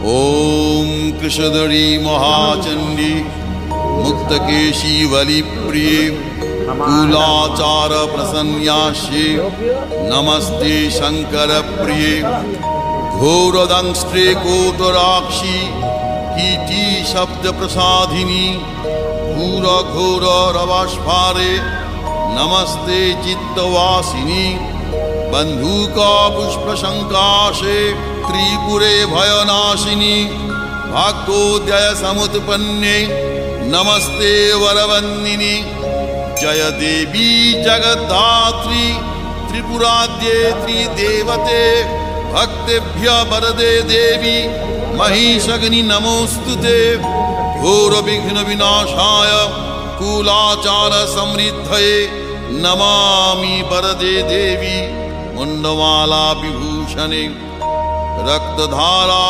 ॐ कृशधरी महाचण्डी मुक्तकेशी वलिप्रिये कुलाचार प्रसन्यास्ये नमस्ते शंकर प्रिये घोरदंष्ट्रे कोटराक्षी कीटी शब्द प्रसादिनी घोर घोर रवास्फारे नमस्ते चित्तवासिनी बंधुका पुष्प शंकाशे त्रिपुरे भयनाशिनी भाग्योदय समुत्पन्ने नमस्ते वरवन्दिनी जय देवी जगद्धात्री त्रिपुराद्ये त्रिदेवते भक्तेभ्य वरदे देवी महिषग्नि नमोस्तुते घोर विघ्न विनाशाय कुलाचार समृद्धये नमामि वरदे देवी मुंडमाला विभूषणे रक्तधारा